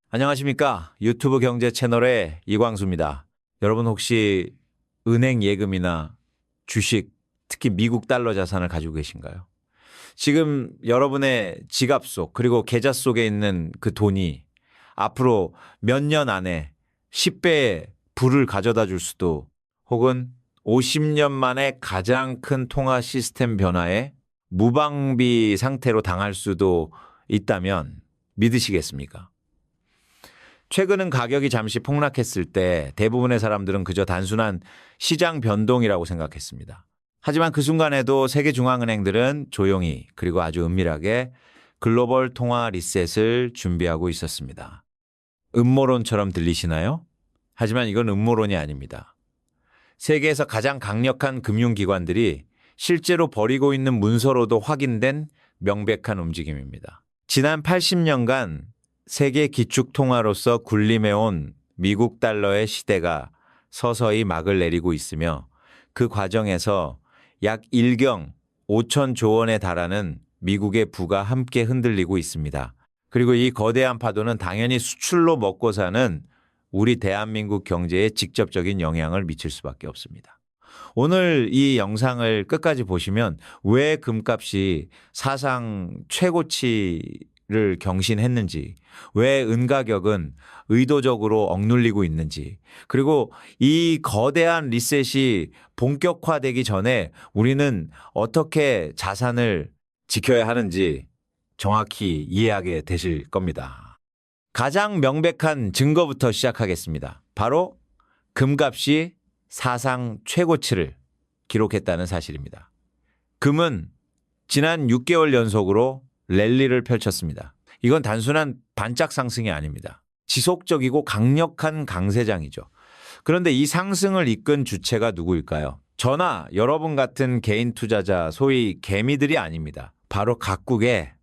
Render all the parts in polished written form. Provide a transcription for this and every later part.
안녕하십니까. 유튜브 경제 채널의 이광수입니다. 여러분 혹시 은행 예금이나 주식, 특히 미국 달러 자산을 가지고 계신가요? 지금 여러분의 지갑 속 그리고 계좌 속에 있는 그 돈이 앞으로 몇 년 안에 10배의 부를 가져다 줄 수도 혹은 50년 만에 가장 큰 통화 시스템 변화에 무방비 상태로 당할 수도 있다면 믿으시겠습니까? 최근은 가격이 잠시 폭락했을 때 대부분의 사람들은 그저 단순한 시장 변동이라고 생각했습니다. 하지만 그 순간에도 세계 중앙은행들은 조용히 그리고 아주 은밀하게 글로벌 통화 리셋을 준비하고 있었습니다. 음모론처럼 들리시나요? 하지만 이건 음모론이 아닙니다. 세계에서 가장 강력한 금융기관들이 실제로 벌이고 있는 문서로도 확인된 명백한 움직임입니다. 지난 80년간 세계 기축통화로서 군림해온 미국 달러의 시대가 서서히 막을 내리고 있으며 그 과정에서 약 1경 5천조 원에 달하는 미국의 부가 함께 흔들리고 있습니다. 그리고 이 거대한 파도는 당연히 수출로 먹고 사는 우리 대한민국 경제에 직접적인 영향을 미칠 수밖에 없습니다. 오늘 이 영상을 끝까지 보시면 왜 금값이 사상 최고치를 경신했는지, 왜 은가격은 의도적으로 억눌리고 있는지, 그리고 이 거대한 리셋이 본격화되기 전에 우리는 어떻게 자산을 지켜야 하는지 정확히 이해하게 되실 겁니다. 가장 명백한 증거부터 시작하겠습니다. 바로 금값이 사상 최고치를 기록했다는 사실입니다. 금은 지난 6개월 연속으로 랠리를 펼쳤습니다. 이건 단순한 반짝 상승이 아닙니다. 지속적이고 강력한 강세장이죠. 그런데 이 상승을 이끈 주체가 누구일까요? 저나 여러분 같은 개인 투자자, 소위 개미들이 아닙니다. 바로 각국의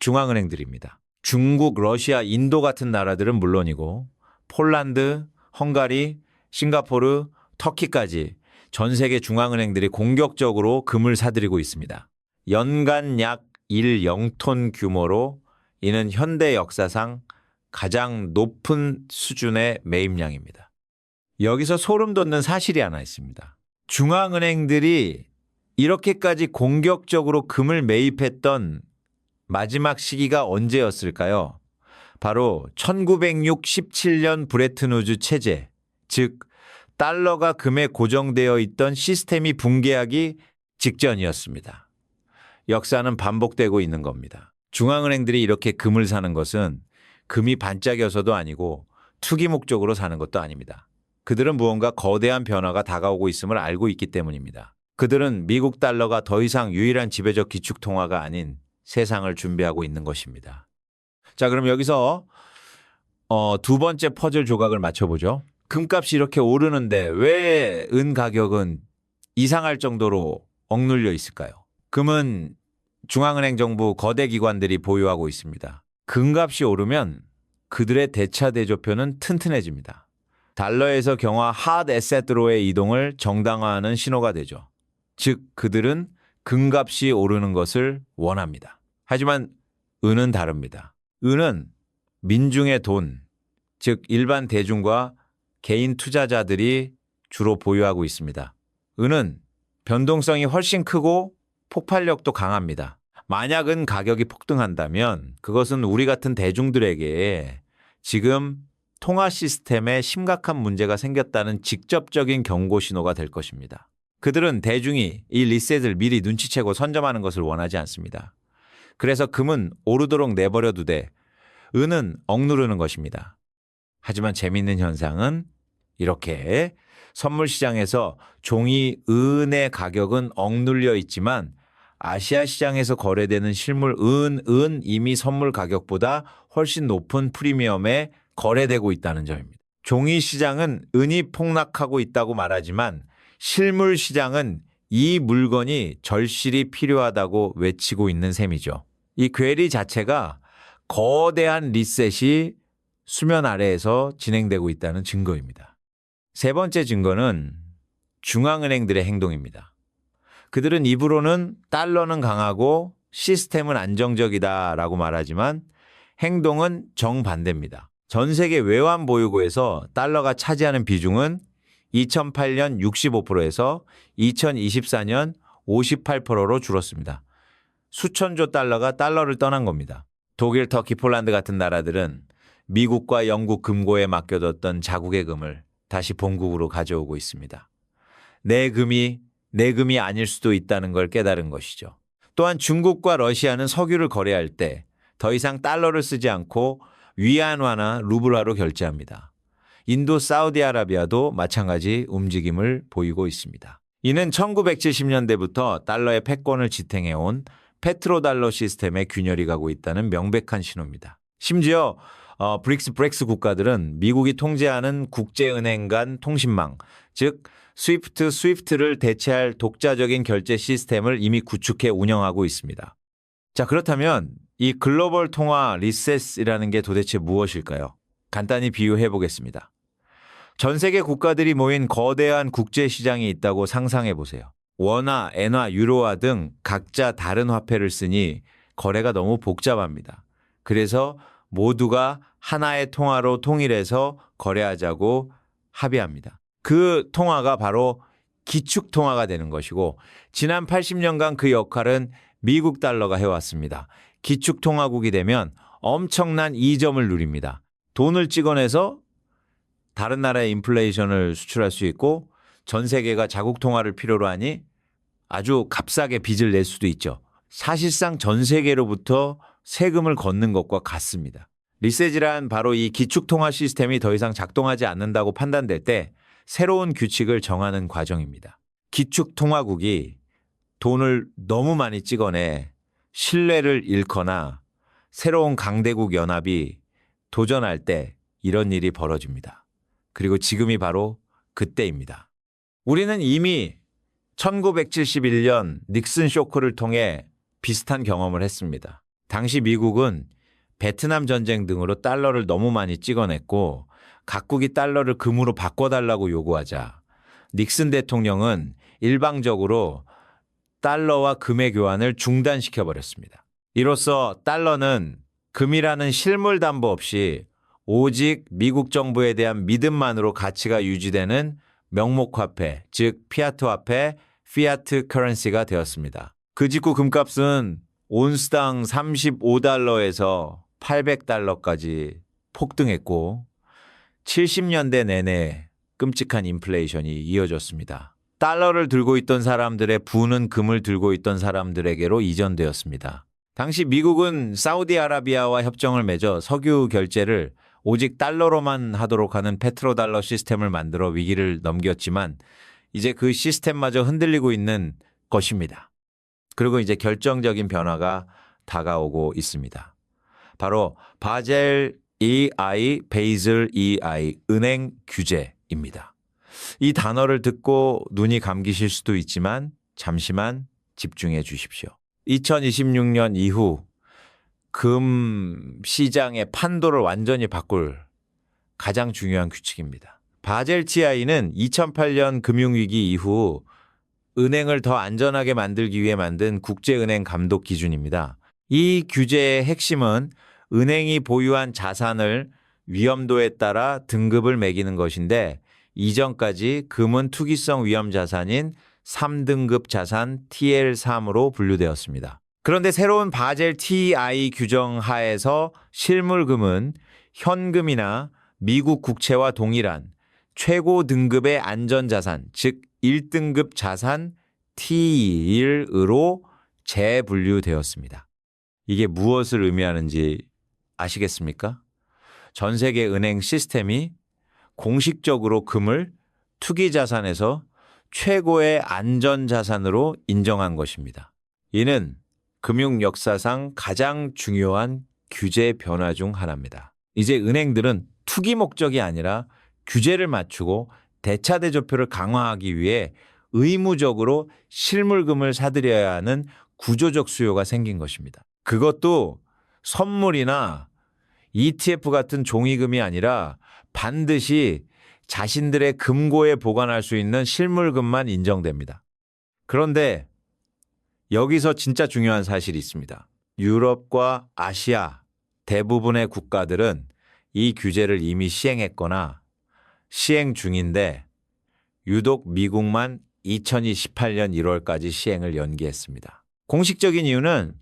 중앙은행들입니다. 중국, 러시아, 인도 같은 나라들은 물론이고 폴란드, 헝가리, 싱가포르, 터키까지 전 세계 중앙은행들이 공격적으로 금을 사들이고 있습니다. 연간 약 1.0톤 규모로 이는 현대 역사상 가장 높은 수준의 매입량입니다. 여기서 소름 돋는 사실이 하나 있습니다. 중앙은행들이 이렇게까지 공격적으로 금을 매입했던 마지막 시기가 언제였을까요? 바로 1967년 브레튼 우즈 체제, 즉 달러가 금에 고정되어 있던 시스템이 붕괴하기 직전이었습니다. 역사는 반복되고 있는 겁니다. 중앙은행들이 이렇게 금을 사는 것은 금이 반짝여서도 아니고 투기 목적으로 사는 것도 아닙니다. 그들은 무언가 거대한 변화가 다가오고 있음을 알고 있기 때문입니다. 그들은 미국 달러가 더 이상 유일한 지배적 기축통화가 아닌 세상을 준비하고 있는 것입니다. 자, 그럼 여기서 두 번째 퍼즐 조각을 맞춰보죠. 금값이 이렇게 오르는데 왜 은 가격은 이상할 정도로 억눌려 있을까요? 금은 중앙은행 정부 거대 기관들이 보유하고 있습니다. 금값이 오르면 그들의 대차 대조표는 튼튼해집니다. 달러에서 경화 핫 에셋으로의 이동을 정당화하는 신호가 되죠. 즉 그들은 금값이 오르는 것을 원합니다. 하지만 은은 다릅니다. 은은 민중의 돈, 즉 일반 대중과 개인 투자자들이 주로 보유하고 있습니다. 은은 변동성이 훨씬 크고 폭발력도 강합니다. 만약 은 가격이 폭등한다면 그것은 우리 같은 대중들에게 지금 통화 시스템에 심각한 문제가 생겼다는 직접적인 경고 신호가 될 것입니다. 그들은 대중이 이 리셋을 미리 눈치채고 선점하는 것을 원하지 않습니다. 그래서 금은 오르도록 내버려 두되 은은 억누르는 것입니다. 하지만 재미있는 현상은 이렇게 선물 시장에서 종이 은의 가격은 억눌려 있지만 아시아 시장에서 거래되는 실물 은 이미 선물 가격보다 훨씬 높은 프리미엄에 거래되고 있다는 점입니다. 종이 시장은 은이 폭락하고 있다고 말하지만 실물 시장은 이 물건이 절실히 필요하다고 외치고 있는 셈이죠. 이 괴리 자체가 거대한 리셋이 수면 아래에서 진행되고 있다는 증거입니다. 세 번째 증거는 중앙은행들의 행동입니다. 그들은 입으로는 달러는 강하고 시스템은 안정적이다라고 말하지만 행동은 정반대입니다. 전 세계 외환 보유고에서 달러가 차지하는 비중은 2008년 65%에서 2024년 58%로 줄었습니다. 수천조 달러가 달러를 떠난 겁니다. 독일, 터키, 폴란드 같은 나라들은 미국과 영국 금고에 맡겨뒀던 자국의 금을 다시 본국으로 가져오고 있습니다. 내 금이 아닐 수도 있다는 걸 깨달은 것이죠. 또한 중국과 러시아는 석유를 거래할 때 더 이상 달러를 쓰지 않고 위안화나 루블화로 결제합니다. 인도, 사우디아라비아도 마찬가지 움직임을 보이고 있습니다. 이는 1970년대부터 달러의 패권을 지탱해온 페트로달러 시스템의 균열이 가고 있다는 명백한 신호입니다. 심지어 브릭스 국가들은 미국이 통제하는 국제은행 간 통신망, 즉 스위프트를 대체할 독자적인 결제 시스템을 이미 구축해 운영하고 있습니다. 자, 그렇다면 이 글로벌 통화 리셋이라는 게 도대체 무엇일까요? 간단히 비유해 보겠습니다. 전 세계 국가들이 모인 거대한 국제 시장이 있다고 상상해 보세요. 원화, 엔화, 유로화 등 각자 다른 화폐를 쓰니 거래가 너무 복잡합니다. 그래서 모두가 하나의 통화로 통일해서 거래하자고 합의합니다. 그 통화가 바로 기축통화가 되는 것이고 지난 80년간 그 역할은 미국 달러가 해왔습니다. 기축통화국이 되면 엄청난 이점을 누립니다. 돈을 찍어내서 다른 나라의 인플레이션을 수출할 수 있고 전 세계가 자국 통화를 필요로 하니 아주 값싸게 빚을 낼 수도 있죠. 사실상 전 세계로부터 세금을 걷는 것과 같습니다. 리셋이란 바로 이 기축통화 시스템이 더 이상 작동하지 않는다고 판단될 때 새로운 규칙을 정하는 과정입니다. 기축통화국이 돈을 너무 많이 찍어내 신뢰를 잃거나 새로운 강대국 연합이 도전할 때 이런 일이 벌어집니다. 그리고 지금이 바로 그때입니다. 우리는 이미 1971년 닉슨 쇼크를 통해 비슷한 경험을 했습니다. 당시 미국은 베트남 전쟁 등으로 달러를 너무 많이 찍어냈고 각국이 달러를 금으로 바꿔달라고 요구하자 닉슨 대통령은 일방적으로 달러와 금의 교환을 중단시켜버렸습니다. 이로써 달러는 금이라는 실물 담보 없이 오직 미국 정부에 대한 믿음만으로 가치가 유지되는 명목화폐, 즉 피아트 화폐, 피아트 커런시가 되었습니다. 그 직후 금값은 온스당 35달러에서 800달러까지 폭등했고 70년대 내내 끔찍한 인플레이션이 이어졌습니다. 달러를 들고 있던 사람들의 부는 금을 들고 있던 사람들에게로 이전되었습니다. 당시 미국은 사우디아라비아와 협정을 맺어 석유 결제를 오직 달러로만 하도록 하는 페트로달러 시스템을 만들어 위기를 넘겼지만 이제 그 시스템마저 흔들리고 있는 것입니다. 그리고 이제 결정적인 변화가 다가오고 있습니다. 바로 바젤 EI, 베이슬 EI, 은행 규제입니다. 이 단어를 듣고 눈이 감기실 수도 있지만 잠시만 집중해 주십시오. 2026년 이후 금 시장의 판도를 완전히 바꿀 가장 중요한 규칙입니다. 바젤 TI는 2008년 금융위기 이후 은행을 더 안전하게 만들기 위해 만든 국제은행 감독 기준입니다. 이 규제의 핵심은 은행이 보유한 자산을 위험도에 따라 등급을 매기는 것인데 이전까지 금은 투기성 위험 자산인 3등급 자산 TL3으로 분류되었습니다. 그런데 새로운 바젤 TI 규정 하에서 실물금은 현금이나 미국 국채와 동일한 최고 등급의 안전자산, 즉 1등급 자산 T1으로 재분류되었습니다. 이게 무엇을 의미하는지 아시겠습니까? 전 세계 은행 시스템이 공식적으로 금을 투기자산에서 최고의 안전자산으로 인정한 것입니다. 이는 금융 역사상 가장 중요한 규제 변화 중 하나입니다. 이제 은행들은 투기 목적이 아니라 규제를 맞추고 대차대조표를 강화하기 위해 의무적으로 실물금을 사들여야 하는 구조적 수요가 생긴 것입니다. 그것도 선물이나 ETF 같은 종이금이 아니라 반드시 자신들의 금고에 보관할 수 있는 실물금만 인정됩니다. 그런데 여기서 진짜 중요한 사실이 있습니다. 유럽과 아시아 대부분의 국가들은 이 규제를 이미 시행했거나 시행 중인데 유독 미국만 2028년 1월까지 시행을 연기했습니다. 공식적인 이유는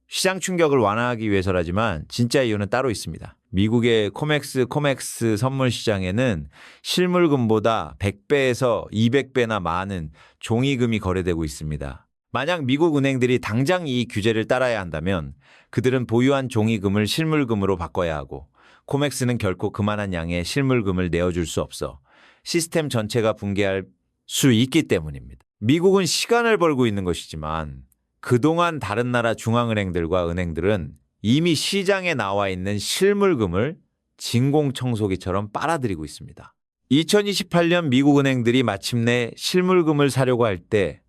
시장 충격을 완화하기 위해서라지만 진짜 이유는 따로 있습니다. 미국의 코맥스 선물 시장에는 실물금보다 100배에서 200배나 많은 종이금이 거래되고 있습니다. 만약 미국 은행들이 당장 이 규제를 따라야 한다면 그들은 보유한 종이금을 실물금으로 바꿔야 하고 코맥스는 결코 그만한 양의 실물금을 내어줄 수 없어 시스템 전체가 붕괴할 수 있기 때문입니다. 미국은 시간을 벌고 있는 것이지만 그동안 다른 나라 중앙은행들과 은행들은 이미 시장에 나와 있는 실물금을 진공청소기처럼 빨아들이고 있습니다. 2028년 미국 은행들이 마침내 실물금을 사려고 할 때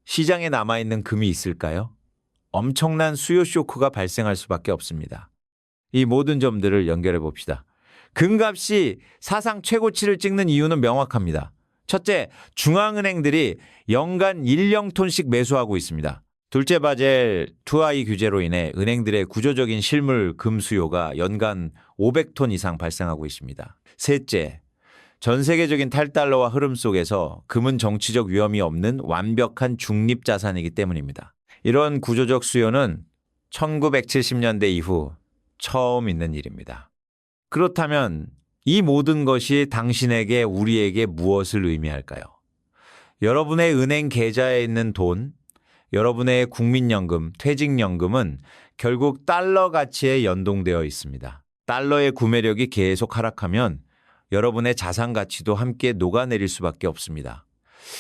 시장에 남아있는 금이 있을까요? 엄청난 수요 쇼크가 발생할 수밖에 없습니다. 이 모든 점들을 연결해 봅시다. 금값이 사상 최고치를 찍는 이유는 명확합니다. 첫째, 중앙은행들이 연간 1령톤씩 매수하고 있습니다. 둘째, 바젤 2I 규제로 인해 은행들의 구조적인 실물 금 수요가 연간 500톤 이상 발생하고 있습니다. 셋째, 전 세계적인 탈달러화 흐름 속에서 금은 정치적 위험이 없는 완벽한 중립 자산이기 때문입니다. 이런 구조적 수요는 1970년대 이후 처음 있는 일입니다. 그렇다면 이 모든 것이 당신에게, 우리에게 무엇을 의미할까요? 여러분의 은행 계좌에 있는 돈, 여러분의 국민연금, 퇴직연금은 결국 달러 가치에 연동되어 있습니다. 달러의 구매력이 계속 하락하면 여러분의 자산 가치도 함께 녹아내릴 수밖에 없습니다.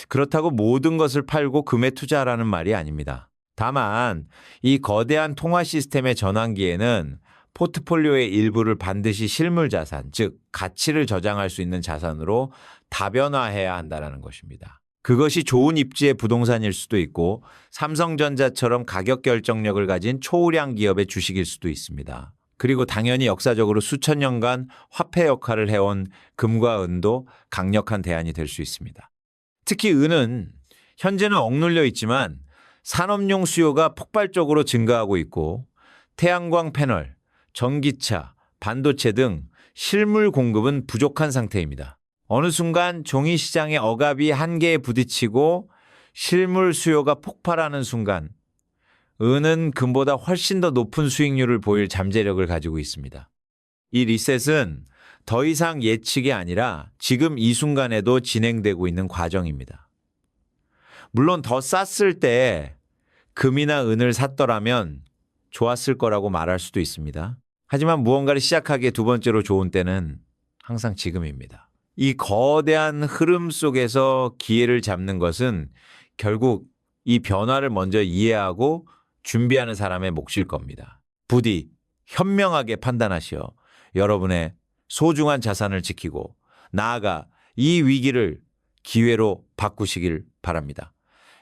그렇다고 모든 것을 팔고 금에 투자하라는 말이 아닙니다. 다만 이 거대한 통화 시스템의 전환기에는 포트폴리오의 일부를 반드시 실물 자산, 즉 가치를 저장할 수 있는 자산으로 다변화해야 한다는 것입니다. 그것이 좋은 입지의 부동산일 수도 있고 삼성전자처럼 가격 결정력을 가진 초우량 기업의 주식일 수도 있습니다. 그리고 당연히 역사적으로 수천 년간 화폐 역할을 해온 금과 은도 강력한 대안이 될 수 있습니다. 특히 은은 현재는 억눌려 있지만 산업용 수요가 폭발적으로 증가하고 있고 태양광 패널, 전기차, 반도체 등 실물 공급은 부족한 상태입니다. 어느 순간 종이 시장의 억압이 한계에 부딪히고 실물 수요가 폭발하는 순간 은은 금보다 훨씬 더 높은 수익률을 보일 잠재력을 가지고 있습니다. 이 리셋은 더 이상 예측이 아니라 지금 이 순간에도 진행되고 있는 과정입니다. 물론 더 쌌을 때 금이나 은을 샀더라면 좋았을 거라고 말할 수도 있습니다. 하지만 무언가를 시작하기에 두 번째로 좋은 때는 항상 지금입니다. 이 거대한 흐름 속에서 기회를 잡는 것은 결국 이 변화를 먼저 이해하고 준비하는 사람의 몫일 겁니다. 부디 현명하게 판단하시어 여러분의 소중한 자산을 지키고 나아가 이 위기를 기회로 바꾸시길 바랍니다.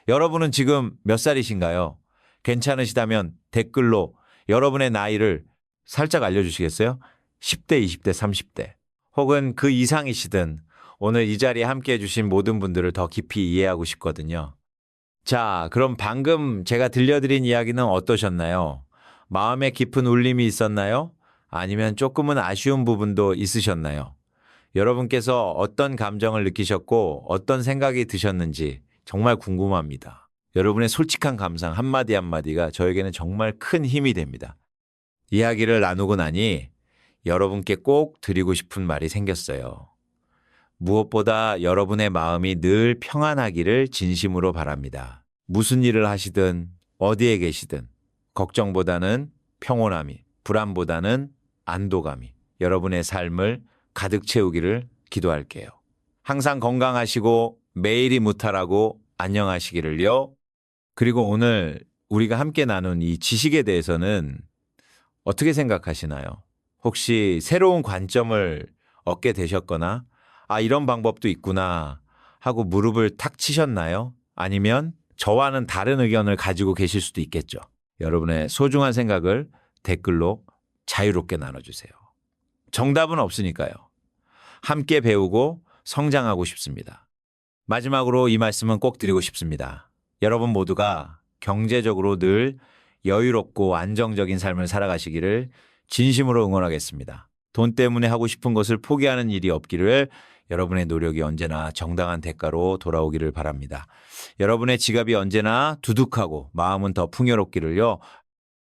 여러분은 지금 몇 살이신가요? 괜찮으시다면 댓글로 여러분의 나이를 살짝 알려주시겠어요? 10대, 20대, 30대 혹은 그 이상이시든 오늘 이 자리에 함께해 주신 모든 분들을 더 깊이 이해하고 싶거든요. 자, 그럼 방금 제가 들려드린 이야기는 어떠셨나요? 마음에 깊은 울림이 있었나요? 아니면 조금은 아쉬운 부분도 있으셨나요? 여러분께서 어떤 감정을 느끼셨고 어떤 생각이 드셨는지 정말 궁금합니다. 여러분의 솔직한 감상 한마디 한마디가 저에게는 정말 큰 힘이 됩니다. 이야기를 나누고 나니 여러분께 꼭 드리고 싶은 말이 생겼어요. 무엇보다 여러분의 마음이 늘 평안하기를 진심으로 바랍니다. 무슨 일을 하시든 어디에 계시든 걱정보다는 평온함이, 불안보다는 안도감이 여러분의 삶을 가득 채우기를 기도할게요. 항상 건강하시고 매일이 무탈하고 안녕하시기를요. 그리고 오늘 우리가 함께 나눈 이 지식에 대해서는 어떻게 생각하시나요? 혹시 새로운 관점을 얻게 되셨거나 이런 방법도 있구나 하고 무릎을 탁 치셨나요? 아니면 저와는 다른 의견을 가지고 계실 수도 있겠죠. 여러분의 소중한 생각을 댓글로 자유롭게 나눠주세요. 정답은 없으니까요. 함께 배우고 성장하고 싶습니다. 마지막으로 이 말씀은 꼭 드리고 싶습니다. 여러분 모두가 경제적으로 늘 여유롭고 안정적인 삶을 살아가시기를 진심으로 응원하겠습니다. 돈 때문에 하고 싶은 것을 포기하는 일이 없기를 여러분의 노력이 언제나 정당한 대가로 돌아오기를 바랍니다. 여러분의 지갑이 언제나 두둑하고 마음은 더 풍요롭기를요.